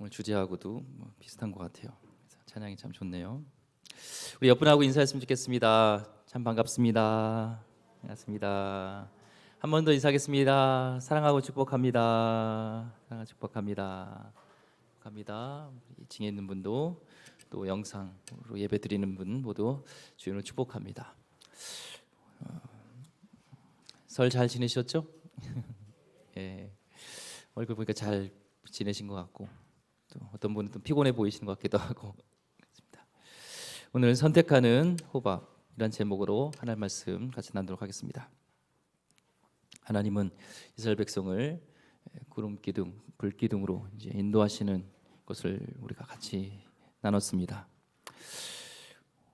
오늘 주제하고도 비슷한 것 같아요. 찬양이 참 좋네요. 우리 옆분하고 인사했으면 좋겠습니다. 참 반갑습니다. 반갑습니다. 한 번 더 인사하겠습니다. 사랑하고 축복합니다. 사랑하고 축복합니다. 축복합니다. 2층에 있는 분도 또 영상으로 예배 드리는 분 모두 주님을 축복합니다. 설 잘 지내셨죠? 예, 얼굴 보니까 잘 지내신 것 같고 또 어떤 분은 또 피곤해 보이시는 것 같기도 하고 그렇습니다. 오늘 선택하는 호밥이란 제목으로 하나님 말씀 같이 나누도록 하겠습니다. 하나님은 이스라엘 백성을 구름 기둥, 불 기둥으로 이제 인도하시는 것을 우리가 같이 나눴습니다.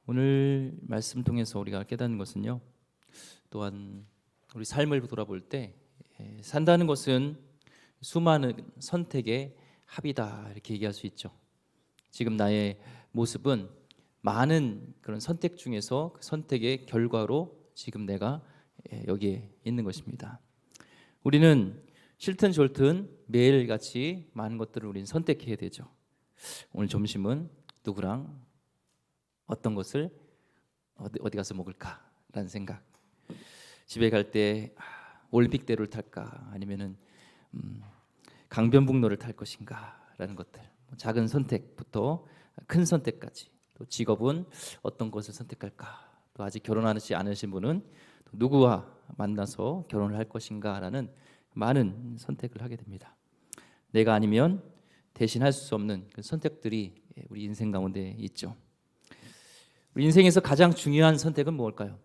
오늘 말씀 통해서 우리가 깨닫는 것은요. 또한 우리 삶을 돌아볼 때 산다는 것은 수많은 선택의 합이다 이렇게 얘기할 수 있죠. 지금 나의 모습은 많은 그런 선택 중에서 그 선택의 결과로 지금 내가 여기에 있는 것입니다. 우리는 싫든 좋든 매일같이 많은 것들을 우리는 선택해야 되죠. 오늘 점심은 누구랑 어떤 것을 어디 가서 먹을까라는 생각. 집에 갈 때 올림픽대로를 탈까 아니면은 강변북로를 탈 것인가라는 것들. 작은 선택부터 큰 선택까지. 또 직업은 어떤 것을 선택할까. 또 아직 결혼하지 않으신 분은 또 누구와 만나서 결혼을 할 것인가라는 많은 선택을 하게 됩니다. 내가 아니면 대신할 수 없는 그 선택들이 우리 인생 가운데 있죠. 우리 인생에서 가장 중요한 선택은 무엇일까요?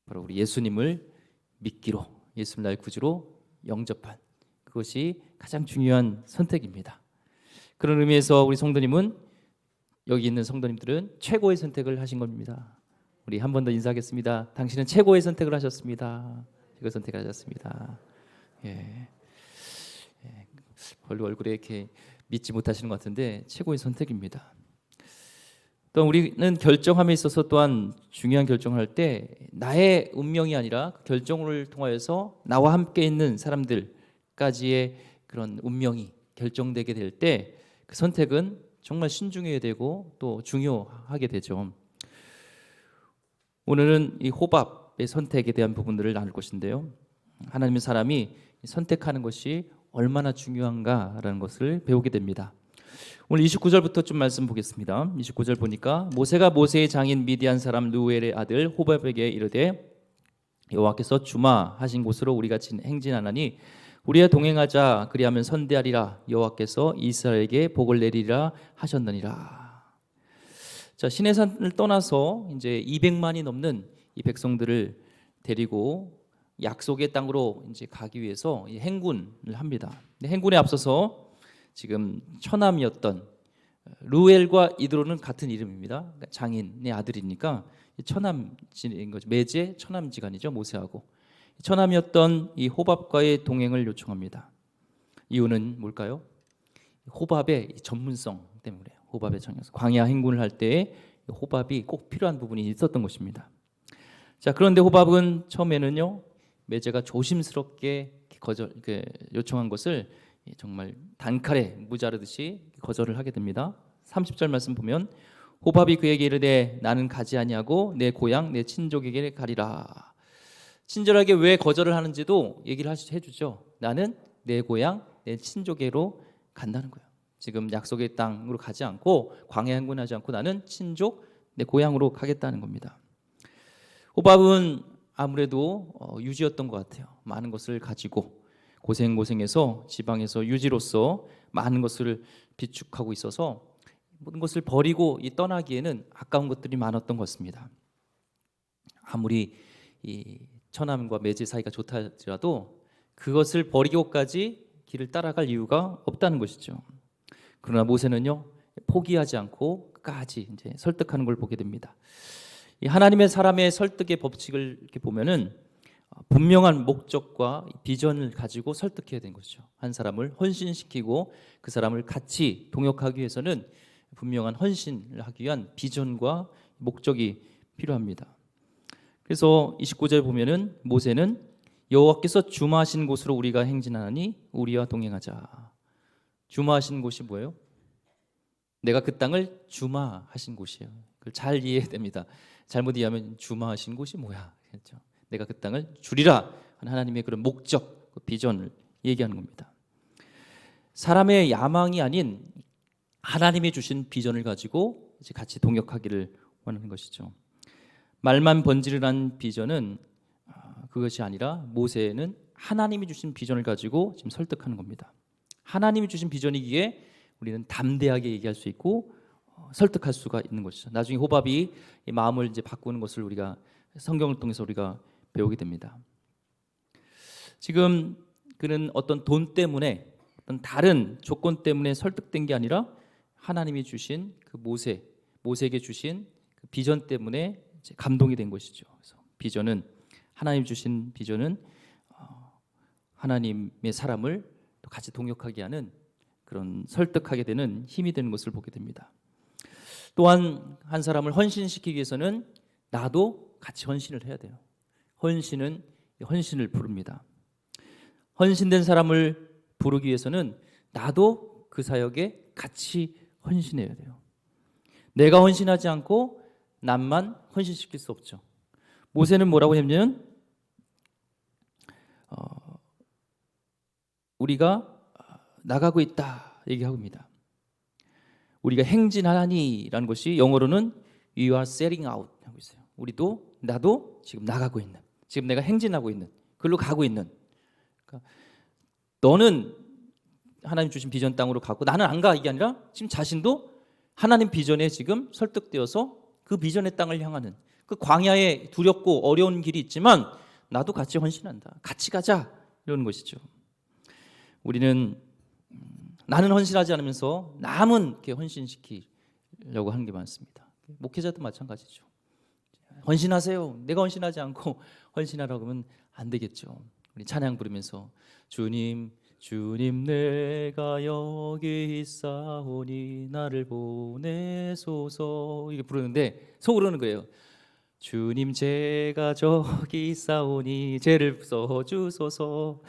바로 우리 예수님을 믿기로, 예수님 나의 구주로 영접한 그것이 가장 중요한 선택입니다. 그런 의미에서 우리 성도님은 여기 있는 성도님들은 최고의 선택을 하신 겁니다. 우리 한 번 더 인사하겠습니다. 당신은 최고의 선택을 하셨습니다. 최고의 선택을 하셨습니다. 별로 얼굴에 이렇게 믿지 못하시는 것 같은데 최고의 선택입니다. 또 우리는 결정함에 있어서 또한 중요한 결정을 할 때 나의 운명이 아니라 그 결정을 통하여서 나와 함께 있는 사람들까지의 그런 운명이 결정되게 될 때 그 선택은 정말 신중해야 되고 또 중요하게 되죠. 오늘은 이 호밥의 선택에 대한 부분들을 나눌 것인데요. 하나님의 사람이 선택하는 것이 얼마나 중요한가라는 것을 배우게 됩니다. 오늘 29절부터 좀 말씀 보겠습니다. 29절 보니까 모세가 모세의 장인 미디안 사람 누엘의 아들 호밥에게 이르되 여호와께서 주마 하신 곳으로 우리가 행진하나니 우리와 동행하자 그리하면 선대하리라 여호와께서 이스라엘에게 복을 내리리라 하셨느니라. 자, 시내산을 떠나서 이제 200만이 넘는 이 백성들을 데리고 약속의 땅으로 이제 가기 위해서 행군을 합니다. 행군에 앞서서 지금 처남이었던 루엘과 이드로는 같은 이름입니다. 그러니까 장인의 아들이니까 처남지인 거죠. 매제 처남지간이죠. 모세하고 처남이었던 이 호밥과의 동행을 요청합니다. 이유는 뭘까요? 호밥의 전문성 때문에 호밥의 정해서 광야 행군을 할 때 호밥이 꼭 필요한 부분이 있었던 것입니다. 자, 그런데 호밥은 처음에는요 매제가 조심스럽게 요청한 것을 정말 단칼에 무자르듯이 거절을 하게 됩니다. 30절 말씀 보면 호밥이 그에게 이르되 나는 가지 아니하고 내 고향 내 친족에게 가리라. 친절하게 왜 거절을 하는지도 얘기를 해주죠. 나는 내 고향 내 친족에로 간다는 거예요. 지금 약속의 땅으로 가지 않고 광야 행군하지 않고 나는 친족 내 고향으로 가겠다는 겁니다. 호밥은 아무래도 유지였던 것 같아요. 많은 것을 가지고 고생해서 지방에서 유지로서 많은 것을 비축하고 있어서 모든 것을 버리고 떠나기에는 아까운 것들이 많았던 것 같습니다. 아무리 이 처남과 매제 사이가 좋다 할지라도 그것을 버리고까지 길을 따라갈 이유가 없다는 것이죠. 그러나 모세는요 포기하지 않고 끝까지 이제 설득하는 걸 보게 됩니다. 이 하나님의 사람의 설득의 법칙을 이렇게 보면은 분명한 목적과 비전을 가지고 설득해야 되는 것이죠. 한 사람을 헌신시키고 그 사람을 같이 동역하기 위해서는 분명한 헌신을 하기 위한 비전과 목적이 필요합니다. 그래서 29절 보면은 모세는 여호와께서 주마하신 곳으로 우리가 행진하니 우리와 동행하자. 주마하신 곳이 뭐예요? 내가 그 땅을 주마하신 곳이에요. 그걸 잘 이해해야 됩니다. 잘못 이해하면 주마하신 곳이 뭐야? 그렇죠? 내가 그 땅을 주리라 하는 하나님의 그런 목적, 그 비전을 얘기하는 겁니다. 사람의 야망이 아닌 하나님이 주신 비전을 가지고 이제 같이 동역하기를 원하는 것이죠. 말만 번지르는 비전은 그것이 아니라 모세는 하나님이 주신 비전을 가지고 지금 설득하는 겁니다. 하나님이 주신 비전이기에 우리는 담대하게 얘기할 수 있고 설득할 수가 있는 것이죠. 나중에 호밥이 이 마음을 이제 바꾸는 것을 우리가 성경을 통해서 우리가 배우게 됩니다. 지금 그는 어떤 돈 때문에 어떤 다른 조건 때문에 설득된 게 아니라 하나님이 주신 그 모세에게 주신 그 비전 때문에 이제 감동이 된 것이죠. 그래서 비전은 하나님 주신 비전은 하나님의 사람을 또 같이 동역하게 하는 그런 설득하게 되는 힘이 되는 것을 보게 됩니다. 또한 한 사람을 헌신시키기 위해서는 나도 같이 헌신을 해야 돼요. 헌신은 헌신을 부릅니다. 헌신된 사람을 부르기 위해서는 나도 그 사역에 같이 헌신해야 돼요. 내가 헌신하지 않고 남만 헌신시킬 수 없죠. 모세는 뭐라고 했냐면 우리가 나가고 있다 얘기하고 있습니다. 우리가 행진하니라는 것이 영어로는 you are setting out 하고 있어요. 나도 지금 나가고 있는, 지금 내가 행진하고 있는, 글로 가고 있는. 그러니까 너는 하나님 주신 비전 땅으로 가고 나는 안 가 이게 아니라 지금 자신도 하나님 비전에 지금 설득되어서 그 비전의 땅을 향하는 그 광야에 두렵고 어려운 길이 있지만 나도 같이 헌신한다. 같이 가자 이러는 것이죠. 우리는 나는 헌신하지 않으면서 남은 이렇게 헌신시키려고 하는 게 많습니다. 목회자도 마찬가지죠. 헌신하세요. 내가 헌신하지 않고 헌신하라고 하면 안 되겠죠. 우리 찬양 부르면서 주님 내가 여기 있사오니 나를 보내소서 이렇게 부르는데 속으로는 거예요. 주님 제가 저기 있사오니 죄를 써주소서.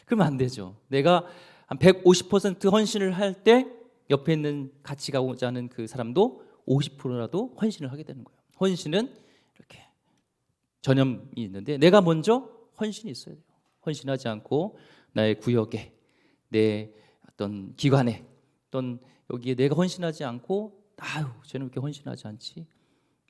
그러면 안 되죠. 내가 한 150% 헌신을 할 때 옆에 있는 같이 가고자 하는 그 사람도 50%라도 헌신을 하게 되는 거예요. 헌신은 이렇게 전염이 있는데 내가 먼저 헌신이 있어야 돼요. 헌신하지 않고 나의 구역에, 내 어떤 기관에, 어떤 여기에 내가 헌신하지 않고 쟤는 왜 이렇게 헌신하지 않지?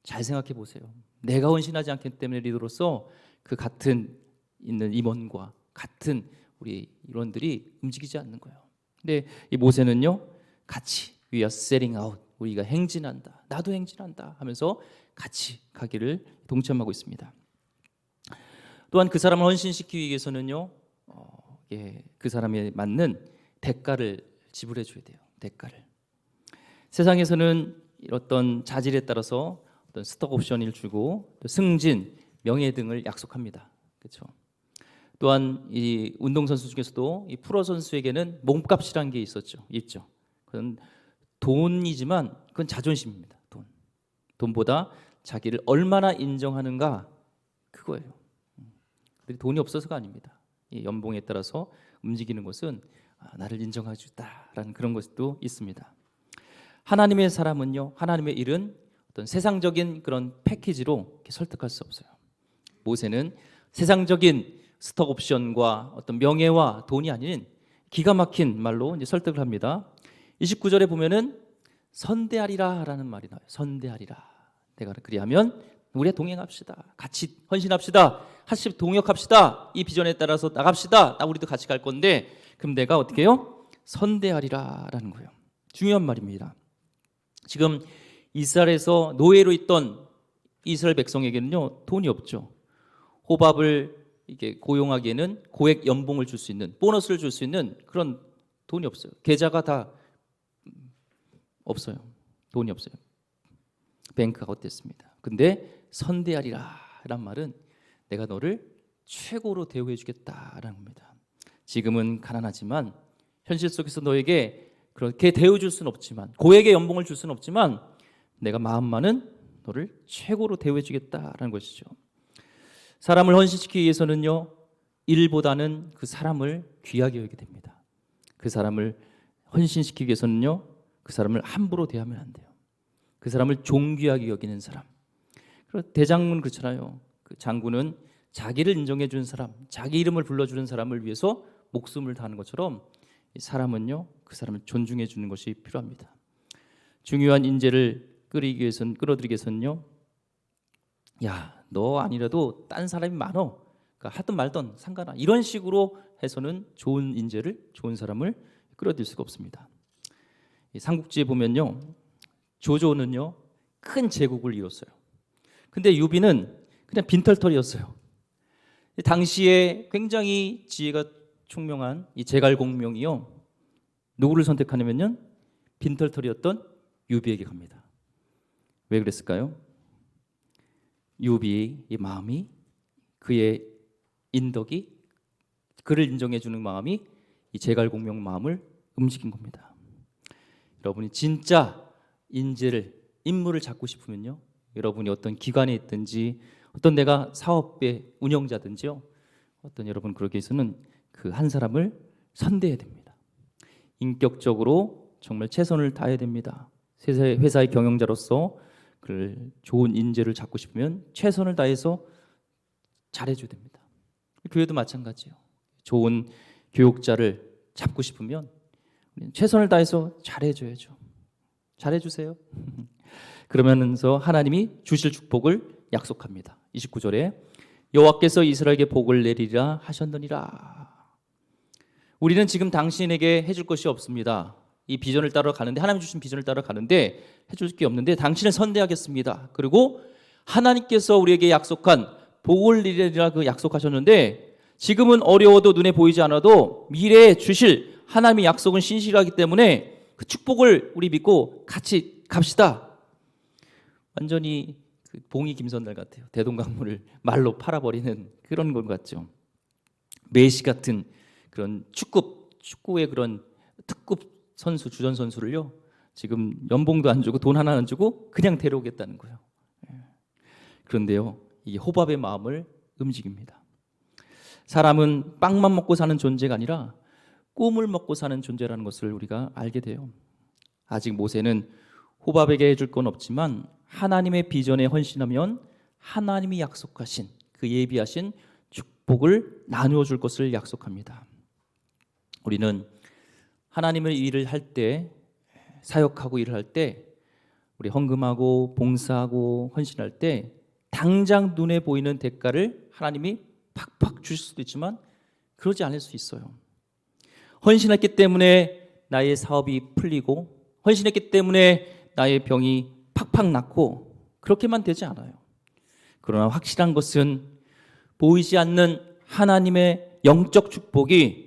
잘 생각해 보세요. 내가 헌신하지 않기 때문에 리더로서 그 같은 있는 임원과 같은 우리 일원들이 움직이지 않는 거예요. 근데 이 모세는요, 같이 we are setting out, 우리가 행진한다, 나도 행진한다 하면서 같이 가기를 동참하고 있습니다. 또한 그 사람을 헌신시키기 위해서는요, 그 사람에 맞는 대가를 지불해 줘야 돼요. 대가를. 세상에서는 어떤 자질에 따라서 어떤 스톡 옵션을 주고 또 승진, 명예 등을 약속합니다. 그렇죠? 또한 이 운동선수 중에서도 이 프로 선수에게는 몸값이라는 게 있죠. 그건 돈이지만 그건 자존심입니다. 돈보다 자기를 얼마나 인정하는가 그거예요. 돈이 없어서가 아닙니다. 이 연봉에 따라서 움직이는 것은 나를 인정해 주다라는 그런 것도 있습니다. 하나님의 사람은요, 하나님의 일은 어떤 세상적인 그런 패키지로 이렇게 설득할 수 없어요. 모세는 세상적인 스톡 옵션과 어떤 명예와 돈이 아닌 기가 막힌 말로 이제 설득을 합니다. 29절에 보면은 선대하리라라는 말이 나와요. 선대하리라. 내가 그리하면 우리 동행합시다. 같이 헌신합시다. 같이 동역합시다. 이 비전에 따라서 나갑시다. 우리도 같이 갈 건데 그럼 내가 어떻게 해요? 선대하리라라는 거예요. 중요한 말입니다. 지금 이스라엘에서 노예로 있던 이스라엘 백성에게는요, 돈이 없죠. 호밥을 이게 고용하기에는 고액 연봉을 줄 수 있는, 보너스를 줄 수 있는 그런 돈이 없어요. 계좌가 다 없어요. 돈이 없어요. 뱅크가 어땠습니다. 근데 선대하리라란 말은 내가 너를 최고로 대우해 주겠다라는 겁니다. 지금은 가난하지만 현실 속에서 너에게 그렇게 대우해 줄 수는 없지만, 고액의 연봉을 줄 수는 없지만 내가 마음만은 너를 최고로 대우해 주겠다라는 것이죠. 사람을 헌신시키기 위해서는요, 일보다는 그 사람을 귀하게 여기게 됩니다. 그 사람을 헌신시키기 위해서는요, 그 사람을 함부로 대하면 안 돼요. 그 사람을 존귀하게 여기는 사람. 대장군 그렇잖아요. 그 장군은 자기를 인정해 주는 사람, 자기 이름을 불러주는 사람을 위해서 목숨을 다하는 것처럼 이 사람은요, 그 사람을 존중해 주는 것이 필요합니다. 중요한 인재를 끌어들이기 위해서는요, 야, 너 아니라도 딴 사람이 많어, 그러니까 하든 말든 상관아, 이런 식으로 해서는 좋은 인재를, 좋은 사람을 끌어들일 수가 없습니다. 이 삼국지에 보면요, 조조는요 큰 제국을 이뤘어요. 근데 유비는 그냥 빈털터리였어요. 당시에 굉장히 지혜가 총명한 이 제갈공명이요, 누구를 선택하냐면요, 빈털터리였던 유비에게 갑니다. 왜 그랬을까요? 유비의 이 마음이, 그의 인덕이, 그를 인정해 주는 마음이 이 제갈공명 마음을 움직인 겁니다. 여러분이 진짜 인물을 잡고 싶으면요, 여러분이 어떤 기관에 있든지, 어떤 내가 사업의 운영자든지요, 어떤 여러분 그러기 위해서는 그 한 사람을 선대해야 됩니다. 인격적으로 정말 최선을 다해야 됩니다. 회사의 경영자로서 그 좋은 인재를 잡고 싶으면 최선을 다해서 잘해줘야 됩니다. 교회도 마찬가지예요. 좋은 교육자를 잡고 싶으면 최선을 다해서 잘해줘야죠. 잘해주세요. 그러면서 하나님이 주실 축복을 약속합니다. 29절에 여호와께서 이스라엘에게 복을 내리라 하셨느니라. 우리는 지금 당신에게 해줄 것이 없습니다. 이 비전을 따라 가는데, 하나님 주신 비전을 따라 가는데 해줄 게 없는데 당신을 선대하겠습니다. 그리고 하나님께서 우리에게 약속한 복을 내리라 그 약속하셨는데, 지금은 어려워도 눈에 보이지 않아도 미래에 주실 하나님의 약속은 신실하기 때문에 그 축복을 우리 믿고 같이 갑시다. 완전히 그 봉이 김선달 같아요. 대동강물을 말로 팔아버리는 그런 것 같죠. 메시 같은 그런 축구의 그런 특급 선수, 주전 선수를요, 지금 연봉도 안 주고 돈 하나 안 주고 그냥 데려오겠다는 거예요. 그런데요, 이 호밥의 마음을 움직입니다. 사람은 빵만 먹고 사는 존재가 아니라 꿈을 먹고 사는 존재라는 것을 우리가 알게 돼요. 아직 모세는 호밥에게 해줄 건 없지만 하나님의 비전에 헌신하면 하나님이 약속하신 그 예비하신 축복을 나누어 줄 것을 약속합니다. 우리는 하나님의 일을 할 때, 사역하고 일을 할 때, 우리 헌금하고 봉사하고 헌신할 때 당장 눈에 보이는 대가를 하나님이 팍팍 주실 수도 있지만 그러지 않을 수 있어요. 헌신했기 때문에 나의 사업이 풀리고, 헌신했기 때문에 나의 병이 팍팍 낫고, 그렇게만 되지 않아요. 그러나 확실한 것은 보이지 않는 하나님의 영적 축복이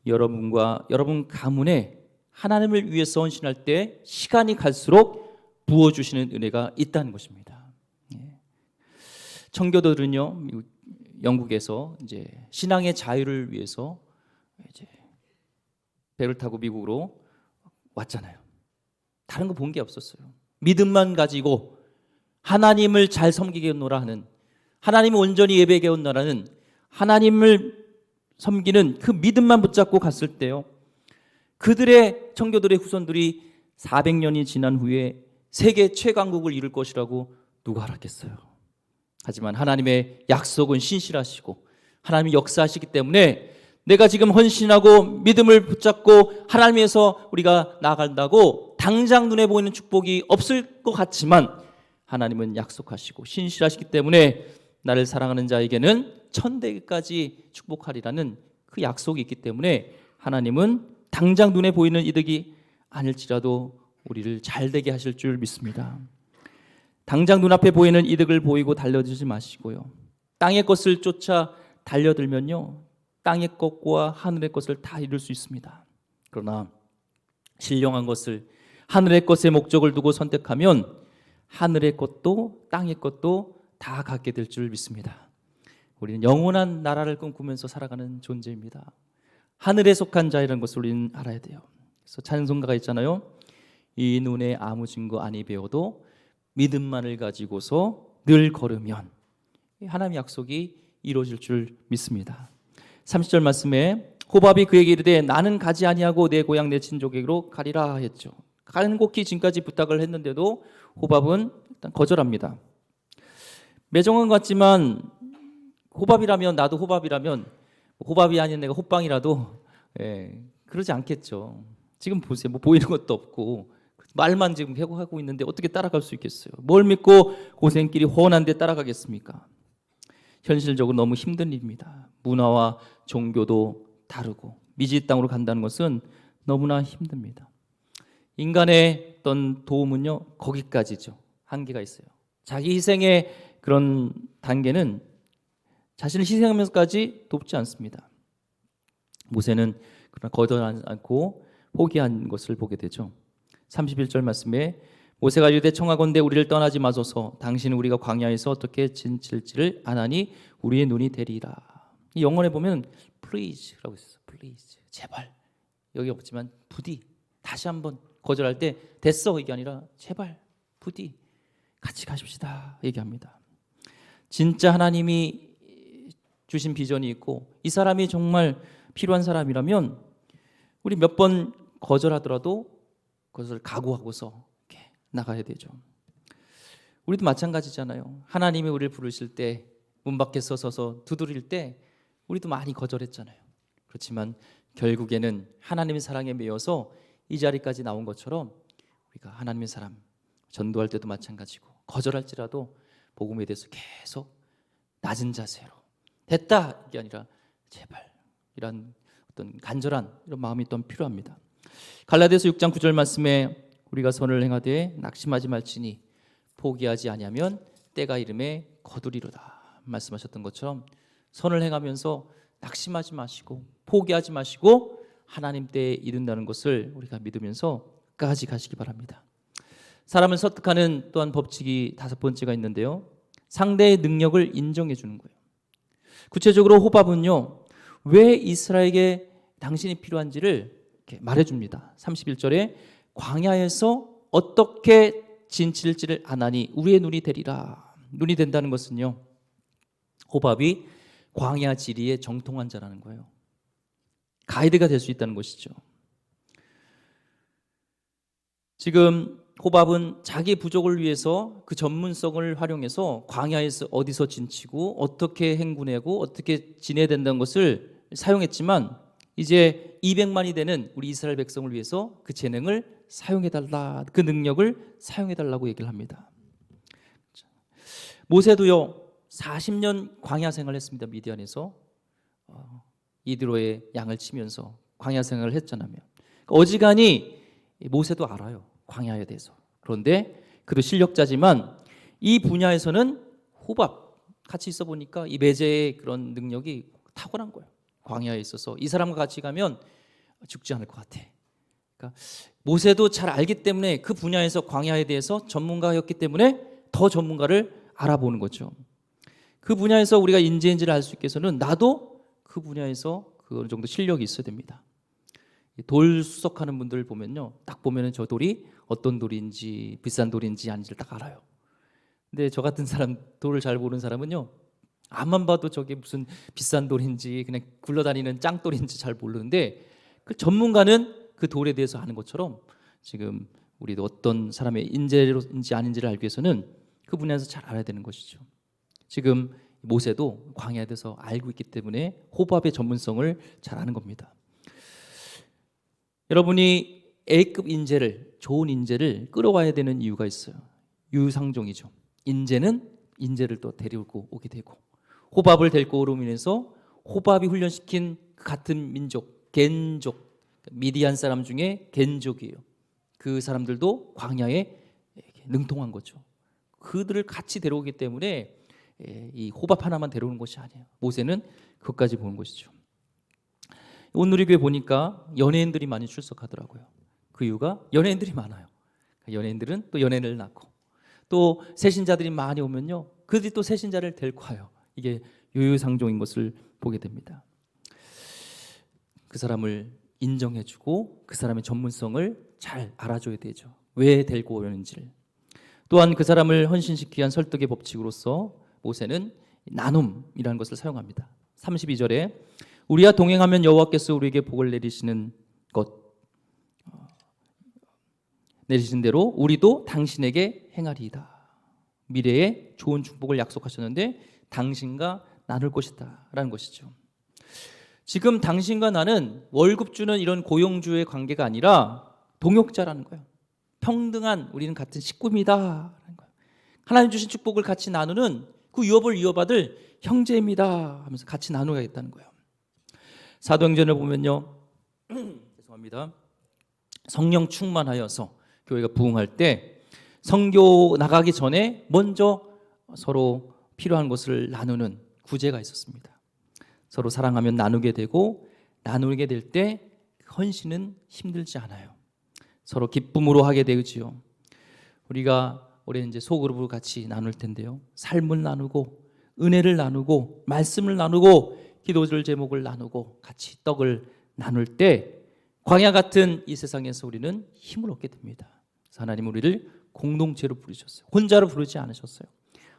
여러분과 여러분 가문에 하나님을 위해서 헌신할 때 시간이 갈수록 부어주시는 은혜가 있다는 것입니다. 청교도들은요, 영국에서 이제 신앙의 자유를 위해서 이제 배를 타고 미국으로 왔잖아요. 다른 거 본 게 없었어요. 믿음만 가지고 하나님을 잘 섬기겠노라 하는, 하나님을 온전히 예배하겠노라는, 하나님을 섬기는 그 믿음만 붙잡고 갔을 때요, 그들의 청교도의 후손들이 400년이 지난 후에 세계 최강국을 이룰 것이라고 누가 알았겠어요. 하지만 하나님의 약속은 신실하시고 하나님이 역사하시기 때문에 내가 지금 헌신하고 믿음을 붙잡고 하나님에서 우리가 나아간다고 당장 눈에 보이는 축복이 없을 것 같지만 하나님은 약속하시고 신실하시기 때문에 나를 사랑하는 자에게는 천대까지 축복하리라는 그 약속이 있기 때문에 하나님은 당장 눈에 보이는 이득이 아닐지라도 우리를 잘되게 하실 줄 믿습니다. 당장 눈앞에 보이는 이득을 보이고 달려들지 마시고요, 땅의 것을 쫓아 달려들면요, 땅의 것과 하늘의 것을 다 이룰 수 있습니다. 그러나 신령한 것을, 하늘의 것에 목적을 두고 선택하면 하늘의 것도 땅의 것도 다 갖게 될 줄 믿습니다. 우리는 영원한 나라를 꿈꾸면서 살아가는 존재입니다. 하늘에 속한 자이라는 것을 우리는 알아야 돼요. 그래서 찬송가가 있잖아요. 이 눈에 아무 증거 아니 배워도 믿음만을 가지고서 늘 걸으면, 하나님의 약속이 이루어질 줄 믿습니다. 30절 말씀에 호밥이 그에게 이르되 나는 가지 아니하고 내 고향 내 친족에게로 가리라 했죠. 간곡히 지금까지 부탁을 했는데도 호밥은 일단 거절합니다. 매정한 것 같지만 호밥이라면, 나도 호밥이라면, 호밥이 아닌 내가 호빵이라도 그러지 않겠죠. 지금 보세요. 뭐 보이는 것도 없고 말만 지금 하고 있는데 어떻게 따라갈 수 있겠어요? 뭘 믿고 고생길이 훤한데 따라가겠습니까? 현실적으로 너무 힘든 일입니다. 문화와 종교도 다르고 미지 땅으로 간다는 것은 너무나 힘듭니다. 인간의 어떤 도움은요, 거기까지죠. 한계가 있어요. 자기 희생의 그런 단계는 자신을 희생하면서까지 돕지 않습니다. 모세는 그러나 거절하지 않고 포기한 것을 보게 되죠. 31절 말씀에 모세가 이르되 청하건대 우리를 떠나지 마소서. 당신은 우리가 광야에서 어떻게 지칠지를 아나니 우리의 눈이 되리라. 이 영어에 보면 please라고 있어요. please, 제발. 여기 없지만 부디, 다시 한번 거절할 때 됐어 이게 아니라 제발, 부디 같이 가십시다 얘기합니다. 진짜 하나님이 주신 비전이 있고 이 사람이 정말 필요한 사람이라면 우리 몇 번 거절하더라도 그것을 각오하고서 이렇게 나가야 되죠. 우리도 마찬가지잖아요. 하나님이 우리를 부르실 때 문 밖에 서서 두드릴 때 우리도 많이 거절했잖아요. 그렇지만 결국에는 하나님의 사랑에 매여서 이 자리까지 나온 것처럼 우리가 하나님의 사람 전도할 때도 마찬가지고 거절할지라도 복음에 대해서 계속 낮은 자세로 됐다 이게 아니라 제발 이런 어떤 간절한 이런 마음이 또한 필요합니다. 갈라디아서 6장 9절 말씀에 우리가 선을 행하되 낙심하지 말지니 포기하지 아니하면 때가 이름에 거두리로다 말씀하셨던 것처럼 선을 행하면서 낙심하지 마시고 포기하지 마시고 하나님 때에 이른다는 것을 우리가 믿으면서 끝까지 가시기 바랍니다. 사람을 설득하는 또한 법칙이 5번째가 있는데요. 상대의 능력을 인정해 주는 거예요. 구체적으로 호밥은요, 왜 이스라엘에게 당신이 필요한지를 이렇게 말해줍니다. 31절에 광야에서 어떻게 진칠지를 아나니 우리의 눈이 되리라. 눈이 된다는 것은요, 호밥이 광야 지리에 정통한 자라는 거예요. 가이드가 될 수 있다는 것이죠. 지금 호밥은 자기 부족을 위해서 그 전문성을 활용해서 광야에서 어디서 진치고 어떻게 행군하고 어떻게 지내야 된다는 것을 사용했지만 이제 200만이 되는 우리 이스라엘 백성을 위해서 그 재능을 사용해달라, 그 능력을 사용해달라고 얘기를 합니다. 모세도요 40년 광야 생활을 했습니다. 미디안에서 이드로의 양을 치면서 광야 생활을 했잖아요. 어지간히 모세도 알아요, 광야에 대해서. 그런데 그도 실력자지만 이 분야에서는 호밥 같이 있어 보니까 이 매제의 그런 능력이 탁월한 거예요. 광야에 있어서 이 사람과 같이 가면 죽지 않을 것 같아. 그러니까 모세도 잘 알기 때문에 그 분야에서 광야에 대해서 전문가였기 때문에 더 전문가를 알아보는 거죠. 그 분야에서 우리가 인재인지를 알 수 있게 해서는 나도 그 분야에서 그 어느 정도 실력이 있어야 됩니다. 돌 수석하는 분들 보면요, 딱 보면은 저 돌이 어떤 돌인지 비싼 돌인지 아닌지를 딱 알아요. 근데 저 같은 사람, 돌을 잘 모르는 사람은요, 앞만 봐도 저게 무슨 비싼 돌인지 그냥 굴러다니는 짱돌인지 잘 모르는데 그 전문가는 그 돌에 대해서 아는 것처럼 지금 우리도 어떤 사람의 인재인지 아닌지를 알기 위해서는 그 분야에서 잘 알아야 되는 것이죠. 지금 모세도 광야에 대해서 알고 있기 때문에 호밥의 전문성을 잘 아는 겁니다. 여러분이 A급 인재를, 좋은 인재를 끌어와야 되는 이유가 있어요. 유상종이죠. 인재는 인재를 또 데리고 오게 되고, 호밥을 데리고 오므로 인해서 호밥이 훈련시킨 같은 민족, 겐족, 미디안 사람 중에 겐족이에요. 그 사람들도 광야에 능통한 거죠. 그들을 같이 데려오기 때문에 이 호밥 하나만 데려오는 것이 아니에요. 모세는 그것까지 보는 것이죠. 온누리교회 보니까 연예인들이 많이 출석하더라고요. 그 이유가 연예인들이 많아요. 연예인들은 또 연예인을 낳고, 또 새신자들이 많이 오면요, 그들이 또 새신자를 데리고 와요. 이게 유유상종인 것을 보게 됩니다. 그 사람을 인정해주고 그 사람의 전문성을 잘 알아줘야 되죠. 왜 데리고 오는지를. 또한 그 사람을 헌신시키기 위한 설득의 법칙으로서 모세는 나눔이라는 것을 사용합니다. 32절에 우리와 동행하면 여호와께서 우리에게 복을 내리시는 대로 우리도 당신에게 행하리이다. 미래에 좋은 축복을 약속하셨는데 당신과 나눌 것이다 라는 것이죠. 지금 당신과 나는 월급 주는 이런 고용주의 관계가 아니라 동역자라는 거예요. 평등한, 우리는 같은 식구입니다 라는 거예요. 하나님 주신 축복을 같이 나누는 그 유업을 이어받을 형제입니다 하면서 같이 나누겠다는 거예요. 사도행전을 보면요, 죄송합니다, 성령 충만하여서 교회가 부흥할 때 선교 나가기 전에 먼저 서로 필요한 것을 나누는 구제가 있었습니다. 서로 사랑하면 나누게 되고, 나누게 될 때 헌신은 힘들지 않아요. 서로 기쁨으로 하게 되지요. 우리가 올해 이제 소그룹을 같이 나눌 텐데요, 삶을 나누고 은혜를 나누고 말씀을 나누고 기도절 제목을 나누고 같이 떡을 나눌 때 광야 같은 이 세상에서 우리는 힘을 얻게 됩니다. 그래서 하나님 우리를 공동체로 부르셨어요. 혼자로 부르지 않으셨어요.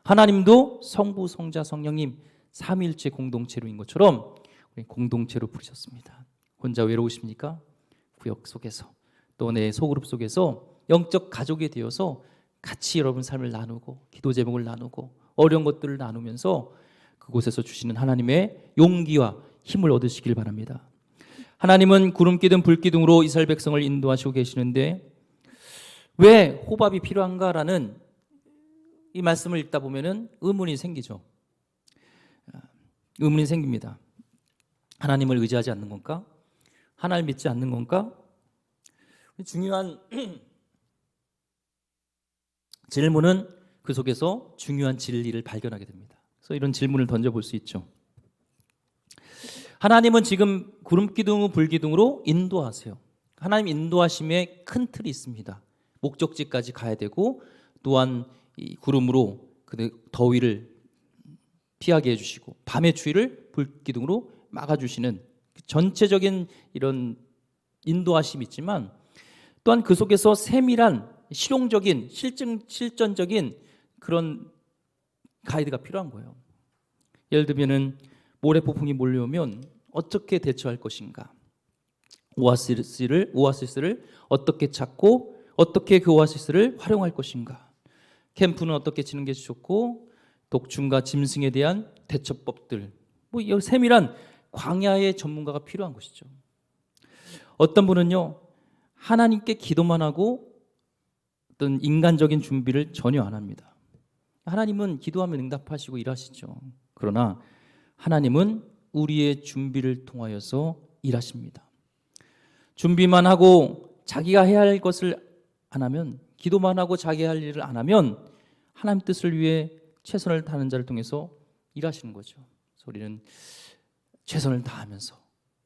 하나님도 성부, 성자, 성령님 삼위일체 공동체로인 것처럼 우리 공동체로 부르셨습니다. 혼자 외로우십니까? 구역 속에서 또 내 소그룹 속에서 영적 가족이 되어서 같이 여러분 삶을 나누고 기도 제목을 나누고 어려운 것들을 나누면서 그곳에서 주시는 하나님의 용기와 힘을 얻으시길 바랍니다. 하나님은 구름기둥 불기둥으로 이스라엘 백성을 인도하시고 계시는데 왜 호밥이 필요한가라는 이 말씀을 읽다 보면은 의문이 생기죠. 의문이 생깁니다. 하나님을 의지하지 않는 건가? 하나님을 믿지 않는 건가? 중요한 질문은 그 속에서 중요한 진리를 발견하게 됩니다. 그래서 이런 질문을 던져볼 수 있죠. 하나님은 지금 구름기둥 불기둥으로 인도하세요. 하나님 인도하심에 큰 틀이 있습니다. 목적지까지 가야 되고, 또한 이 구름으로 그 더위를 피하게 해주시고 밤의 추위를 불기둥으로 막아주시는 전체적인 이런 인도하심이 있지만, 또한 그 속에서 세밀한 실용적인 실전적인 그런 가이드가 필요한 거예요. 예를 들면은 모래폭풍이 몰려오면 어떻게 대처할 것인가, 오아시스를 어떻게 찾고 어떻게 그 오아시스를 활용할 것인가, 캠프는 어떻게 치는 게 좋고 독충과 짐승에 대한 대처법들, 뭐 이 세밀한 광야의 전문가가 필요한 것이죠. 어떤 분은요, 하나님께 기도만 하고 어떤 인간적인 준비를 전혀 안 합니다. 하나님은 기도하면 응답하시고 일하시죠. 그러나 하나님은 우리의 준비를 통하여서 일하십니다. 준비만 하고 자기가 해야 할 것을 안 하면, 기도만 하고 자기 할 일을 안 하면 하나님 뜻을 위해 최선을 다하는 자를 통해서 일하시는 거죠. 그래서 우리는 최선을 다하면서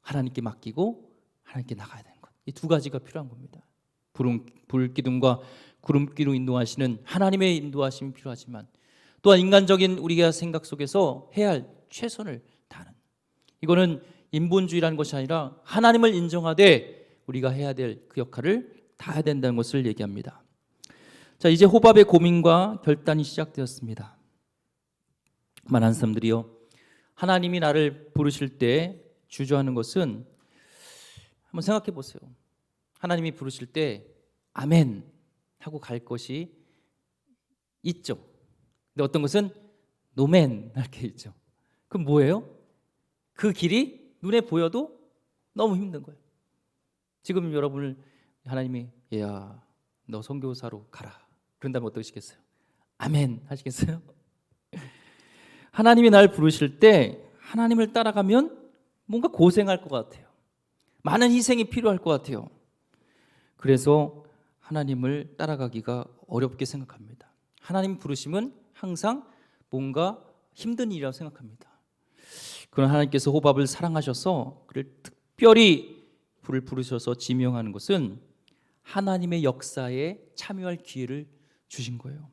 하나님께 맡기고 하나님께 나가야 되는 것, 이 두 가지가 필요한 겁니다. 불기둥과 구름기둥 인도하시는 하나님의 인도하심이 필요하지만, 또한 인간적인 우리가 생각 속에서 해야 할 최선을 다하는, 이거는 인본주의라는 것이 아니라 하나님을 인정하되 우리가 해야 될 그 역할을 다해야 된다는 것을 얘기합니다. 자, 이제 호밥의 고민과 결단이 시작되었습니다. 많은 사람들이요, 하나님이 나를 부르실 때 주저하는 것은, 한번 생각해 보세요. 하나님이 부르실 때 아멘 하고 갈 것이 있죠. 근데 어떤 것은 노멘 이렇게 있죠. 그럼 뭐예요? 그 길이 눈에 보여도 너무 힘든 거예요. 지금 여러분을 하나님이 야, 너 선교사로 가라 그런다면 어떠시겠어요? 아멘 하시겠어요? 하나님이 날 부르실 때 하나님을 따라가면 뭔가 고생할 것 같아요. 많은 희생이 필요할 것 같아요. 그래서 하나님을 따라가기가 어렵게 생각합니다. 하나님 부르심은 항상 뭔가 힘든 일이라고 생각합니다. 그러나 하나님께서 호밥을 사랑하셔서 그를 특별히 불을 부르셔서 지명하는 것은 하나님의 역사에 참여할 기회를 주신 거예요.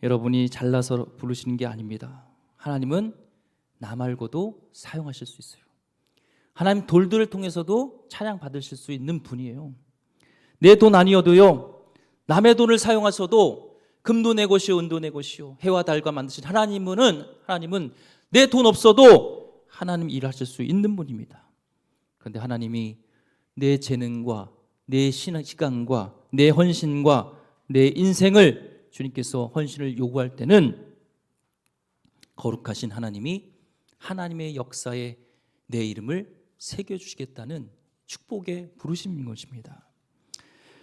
여러분이 잘나서 부르시는 게 아닙니다. 하나님은 나 말고도 사용하실 수 있어요. 하나님 돌들을 통해서도 찬양 받으실 수 있는 분이에요. 내 돈 아니어도요, 남의 돈을 사용하셔도 금도 내 것이요 은도 내 것이요 해와 달과 만드신 하나님은 내 돈 없어도 하나님 일하실 수 있는 분입니다. 그런데 하나님이 내 재능과 내 시간과 내 헌신과 내 인생을 주님께서 헌신을 요구할 때는 거룩하신 하나님이 하나님의 역사에 내 이름을 새겨주시겠다는 축복의 부르심인 것입니다.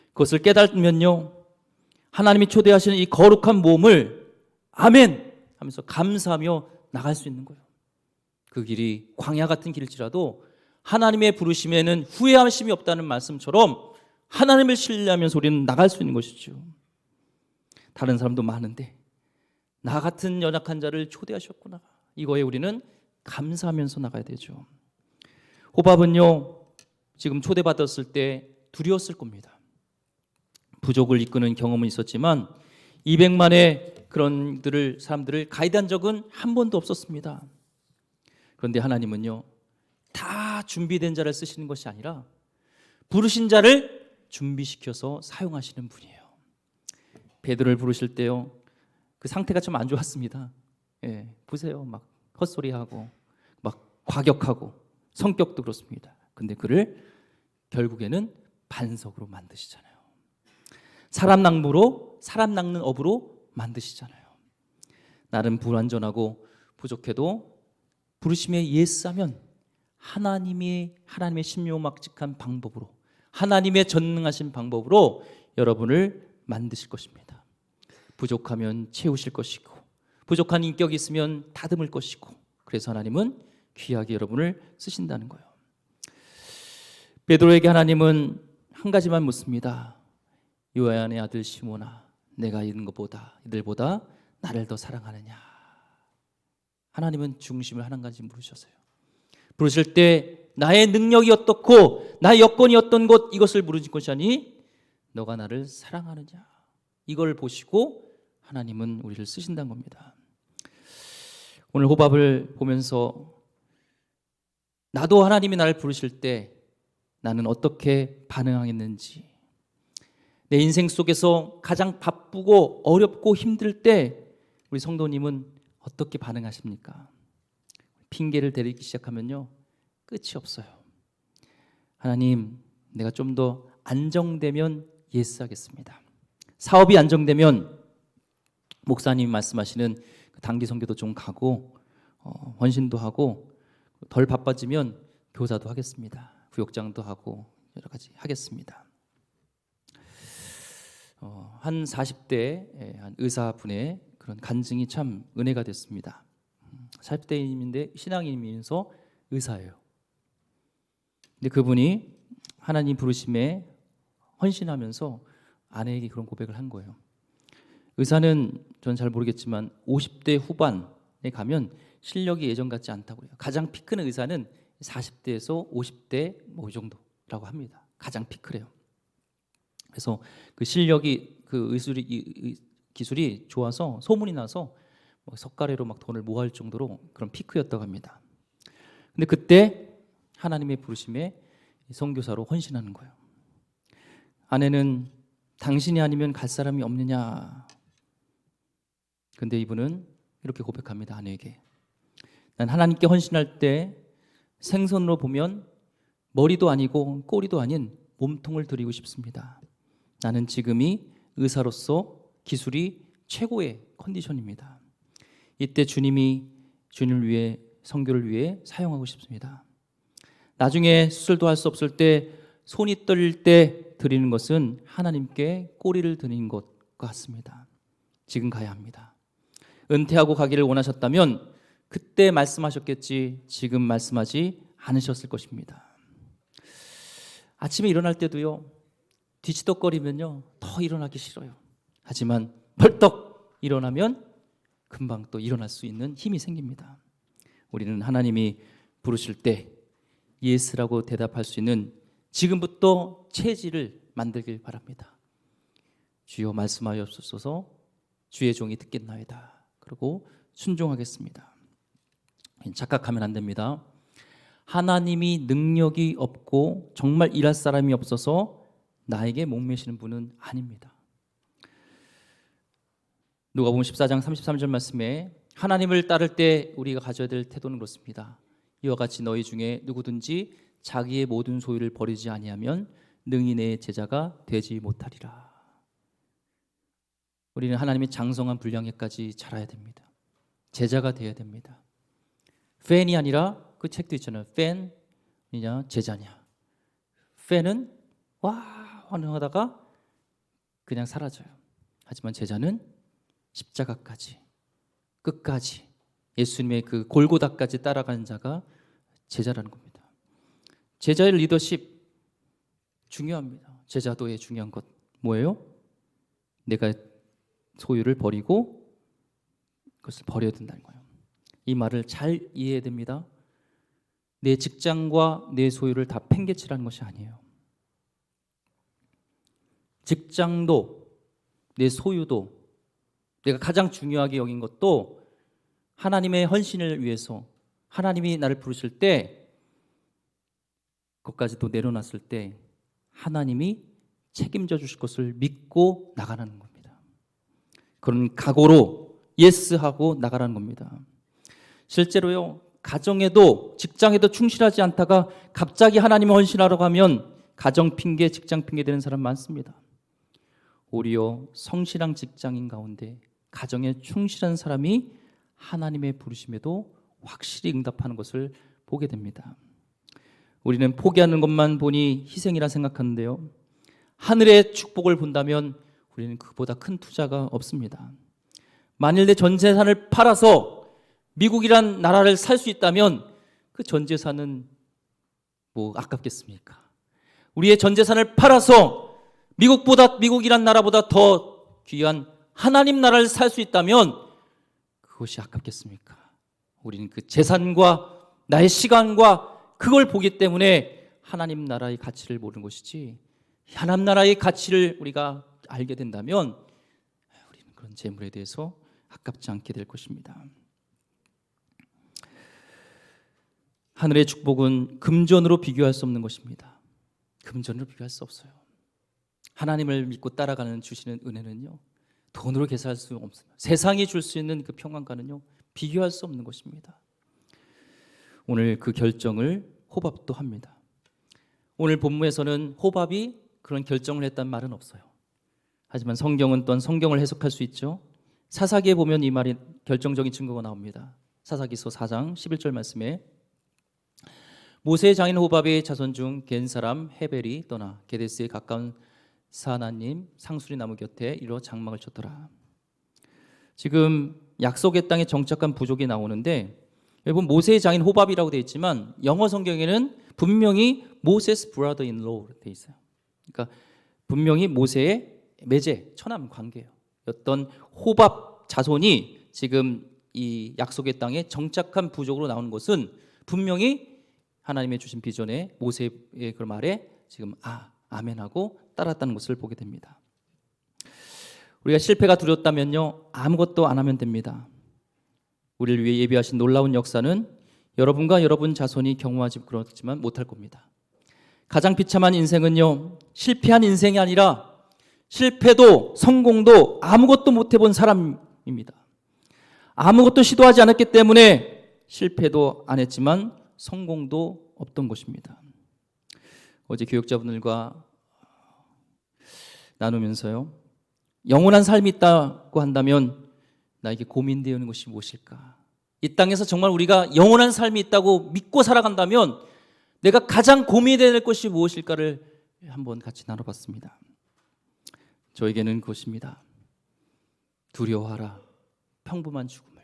그것을 깨달으면요, 하나님이 초대하시는 이 거룩한 모험을 아멘 하면서 감사하며 나갈 수 있는 거예요. 그 길이 광야 같은 길일지라도 하나님의 부르심에는 후회하심이 없다는 말씀처럼 하나님을 신뢰하면서 우리는 나갈 수 있는 것이죠. 다른 사람도 많은데 나 같은 연약한 자를 초대하셨구나. 이거에 우리는 감사하면서 나가야 되죠. 호밥은요, 지금 초대받았을 때 두려웠을 겁니다. 부족을 이끄는 경험은 있었지만 200만의 그런 사람들을 가이드한 적은 한 번도 없었습니다. 그런데 하나님은요, 다 준비된 자를 쓰시는 것이 아니라 부르신 자를 준비시켜서 사용하시는 분이에요. 베드로를 부르실 때요, 그 상태가 좀 안 좋았습니다. 예, 보세요, 막 헛소리하고 막 과격하고 성격도 그렇습니다. 근데 그를 결국에는 반석으로 만드시잖아요. 사람 낚는 업으로 만드시잖아요. 나름 불완전하고 부족해도 부르심에 예스하면 하나님의 신묘막직한 방법으로, 하나님의 전능하신 방법으로 여러분을 만드실 것입니다. 부족하면 채우실 것이고, 부족한 인격이 있으면 다듬을 것이고, 그래서 하나님은 귀하게 여러분을 쓰신다는 거예요. 베드로에게 하나님은 한 가지만 묻습니다. 요한의 아들 시몬아, 내가 이들보다 나를 더 사랑하느냐? 하나님은 중심을 한 가지 물으셨어요. 부르실 때 나의 능력이 어떻고 나의 여건이 어떤 것, 이것을 물으신 것이 아니 너가 나를 사랑하느냐, 이걸 보시고 하나님은 우리를 쓰신다는 겁니다. 오늘 호밥을 보면서 나도 하나님이 나를 부르실 때 나는 어떻게 반응하겠는지, 내 인생 속에서 가장 바쁘고 어렵고 힘들 때 우리 성도님은 어떻게 반응하십니까? 핑계를 대기 시작하면요, 끝이 없어요. 하나님, 내가 좀 더 안정되면 예스하겠습니다. 사업이 안정되면 목사님이 말씀하시는 단기 선교도 좀 가고 헌신도 하고, 덜 바빠지면 교사도 하겠습니다. 부역장도 하고 여러 가지 하겠습니다. 한 40대 한 의사분의 그런 간증이 참 은혜가 됐습니다. 40대인인데 신앙인이면서 의사예요. 근데 그분이 하나님 부르심에 헌신하면서 아내에게 그런 고백을 한 거예요. 의사는 전 잘 모르겠지만 50대 후반에 가면 실력이 예전 같지 않다고 해요. 가장 피 크는 의사는 40대에서 50대 뭐 이 정도라고 합니다. 가장 피 크래요. 그래서 그 실력이, 그 기술이 좋아서 소문이 나서 뭐 석가래로 막 돈을 모아할 정도로 그런 피크였다고 합니다. 근데 그때 하나님의 부르심에 선교사로 헌신하는 거예요. 아내는 당신이 아니면 갈 사람이 없느냐. 근데 이분은 이렇게 고백합니다. 아내에게. 난 하나님께 헌신할 때 생선으로 보면 머리도 아니고 꼬리도 아닌 몸통을 드리고 싶습니다. 나는 지금이 의사로서 기술이 최고의 컨디션입니다. 이때 주님을 위해, 선교를 위해 사용하고 싶습니다. 나중에 수술도 할 수 없을 때, 손이 떨릴 때 드리는 것은 하나님께 꼬리를 드리는 것 같습니다. 지금 가야 합니다. 은퇴하고 가기를 원하셨다면 그때 말씀하셨겠지, 지금 말씀하지 않으셨을 것입니다. 아침에 일어날 때도요, 뒤치덕거리면요 더 일어나기 싫어요. 하지만 벌떡 일어나면 금방 또 일어날 수 있는 힘이 생깁니다. 우리는 하나님이 부르실 때 예스라고 대답할 수 있는 지금부터 체질을 만들길 바랍니다. 주여 말씀하옵소서, 주의 종이 듣겠나이다. 그리고 순종하겠습니다. 착각하면 안 됩니다. 하나님이 능력이 없고 정말 일할 사람이 없어서 나에게 목매시는 분은 아닙니다. 누가복음 14장 33절 말씀에 하나님을 따를 때 우리가 가져야 될 태도는 그렇습니다. 이와 같이 너희 중에 누구든지 자기의 모든 소유를 버리지 아니하면 능히 내 제자가 되지 못하리라. 우리는 하나님의 장성한 분량에까지 자라야 됩니다. 제자가 되어야 됩니다. 팬이 아니라 그 책도 있잖아요. 팬이냐 제자냐. 팬은 와 환영하다가 그냥 사라져요. 하지만 제자는 십자가까지 끝까지 예수님의 그 골고다까지 따라가는 자가 제자라는 겁니다. 제자의 리더십 중요합니다. 제자도의 중요한 것 뭐예요? 내가 소유를 버리고 그것을 버려야 된다는 거예요. 이 말을 잘 이해해야 됩니다. 내 직장과 내 소유를 다 팽개치라는 것이 아니에요. 직장도 내 소유도 내가 가장 중요하게 여긴 것도 하나님의 헌신을 위해서 하나님이 나를 부르실 때 그것까지도 내려놨을 때 하나님이 책임져 주실 것을 믿고 나가라는 겁니다. 그런 각오로 예스하고 나가라는 겁니다. 실제로요, 가정에도 직장에도 충실하지 않다가 갑자기 하나님의 헌신하라고 하면 가정 핑계, 직장 핑계 되는 사람 많습니다. 오히려 성실한 직장인 가운데 가정에 충실한 사람이 하나님의 부르심에도 확실히 응답하는 것을 보게 됩니다. 우리는 포기하는 것만 보니 희생이라 생각하는데요, 하늘의 축복을 본다면 우리는 그보다 큰 투자가 없습니다. 만일 내 전 재산을 팔아서 미국이란 나라를 살 수 있다면 그 전 재산은 뭐 아깝겠습니까? 우리의 전 재산을 팔아서 미국이란 나라보다 더 귀한 하나님 나라를 살 수 있다면 그것이 아깝겠습니까? 우리는 그 재산과 나의 시간과 그걸 보기 때문에 하나님 나라의 가치를 모르는 것이지, 하나님 나라의 가치를 우리가 알게 된다면 우리는 그런 재물에 대해서 아깝지 않게 될 것입니다. 하늘의 축복은 금전으로 비교할 수 없는 것입니다. 금전으로 비교할 수 없어요. 하나님을 믿고 따라가는 주시는 은혜는요, 돈으로 계산할 수 없습니다. 세상이 줄 수 있는 그 평안과는요, 비교할 수 없는 것입니다. 오늘 그 결정을 호밥도 합니다. 오늘 본문에서는 호밥이 그런 결정을 했다는 말은 없어요. 하지만 성경은 또한 성경을 해석할 수 있죠. 사사기에 보면 이 말이 결정적인 증거가 나옵니다. 사사기서 4장 11절 말씀에 모세의 장인 호밥의 자손 중 겐 사람 헤벨이 떠나 게데스에 가까운 사하나님 상수리 나무 곁에 이르러 장막을 쳤더라. 지금 약속의 땅에 정착한 부족이 나오는데, 여러분 모세의 장인 호밥이라고 되어 있지만 영어 성경에는 분명히 모세스 브라더 인 로우 되어 있어요. 그러니까 분명히 모세의 매제 처남 관계예요. 어떤 호밥 자손이 지금 이 약속의 땅에 정착한 부족으로 나오는 것은 분명히 하나님의 주신 비전에 모세의 그 말에 지금 아멘하고 따랐다는 것을 보게 됩니다. 우리가 실패가 두렵다면요, 아무것도 안 하면 됩니다. 우리를 위해 예비하신 놀라운 역사는 여러분과 여러분 자손이 경험하지 그렇지만 못할 겁니다. 가장 비참한 인생은요, 실패한 인생이 아니라 실패도 성공도 아무것도 못 해본 사람입니다. 아무것도 시도하지 않았기 때문에 실패도 안 했지만 성공도 없던 것입니다. 어제 교육자분들과 나누면서요, 영원한 삶이 있다고 한다면 나에게 고민되는 것이 무엇일까? 이 땅에서 정말 우리가 영원한 삶이 있다고 믿고 살아간다면 내가 가장 고민되는 것이 무엇일까를 한번 같이 나눠봤습니다. 저에게는 그것입니다. 두려워하라, 평범한 죽음을.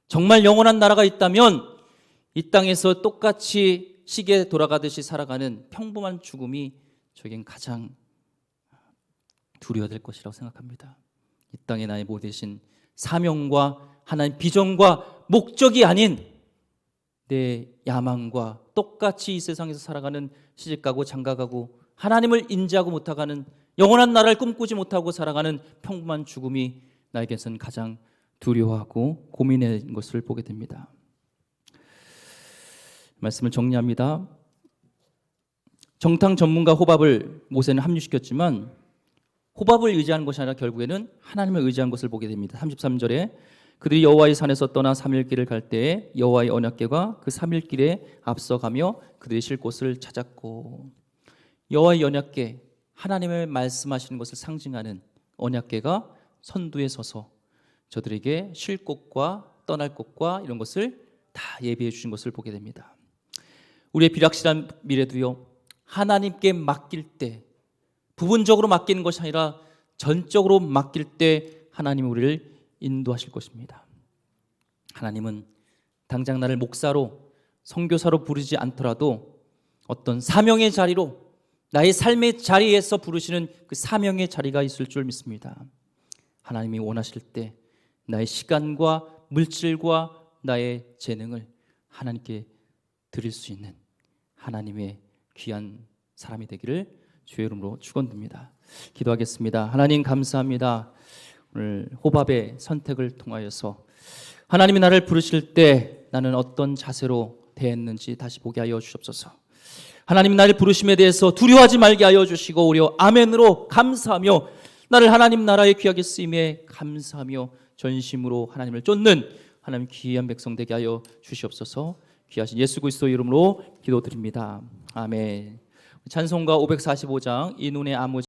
정말 영원한 나라가 있다면 이 땅에서 똑같이 시계 돌아가듯이 살아가는 평범한 죽음이 저에겐 가장 두려워될 것이라고 생각합니다. 이 땅에 나의 모대신 사명과 하나님 비전과 목적이 아닌 내 야망과 똑같이 이 세상에서 살아가는 시집가고 장가가고 하나님을 인지하고 못하가는 영원한 나라를 꿈꾸지 못하고 살아가는 평범한 죽음이 나에게서는 가장 두려워하고 고민의 것을 보게 됩니다. 말씀을 정리합니다. 정탐 전문가 호밥을 모세는 합류시켰지만 호밥을 의지하는 것이 아니라 결국에는 하나님을 의지한 것을 보게 됩니다. 33절에 그들이 여호와의 산에서 떠나 3일 길을 갈 때에 여호와의 언약궤가 그 3일 길에 앞서가며 그들이 쉴 곳을 찾았고, 여호와의 언약궤, 하나님의 말씀하시는 것을 상징하는 언약궤가 선두에 서서 저들에게 쉴 곳과 떠날 곳과 이런 것을 다 예비해 주신 것을 보게 됩니다. 우리의 불확실한 미래도요, 하나님께 맡길 때, 부분적으로 맡기는 것이 아니라 전적으로 맡길 때 하나님이 우리를 인도하실 것입니다. 하나님은 당장 나를 목사로, 선교사로 부르지 않더라도 어떤 사명의 자리로, 나의 삶의 자리에서 부르시는 그 사명의 자리가 있을 줄 믿습니다. 하나님이 원하실 때 나의 시간과 물질과 나의 재능을 하나님께 드릴 수 있는 하나님의 귀한 사람이 되기를 주의 이름으로 축원드립니다. 기도하겠습니다. 하나님 감사합니다. 오늘 호밥의 선택을 통하여서 하나님이 나를 부르실 때 나는 어떤 자세로 대했는지 다시 보게 하여 주옵소서. 하나님 나를 부르심에 대해서 두려워하지 말게 하여 주시고 오히려 아멘으로 감사하며 나를 하나님 나라의 귀하게 쓰임에 감사하며 전심으로 하나님을 쫓는 하나님 귀한 백성 되게 하여 주시옵소서. 귀하신 예수 그리스도 이름으로 기도드립니다. 아멘. 찬송가 545장 이 눈의 아무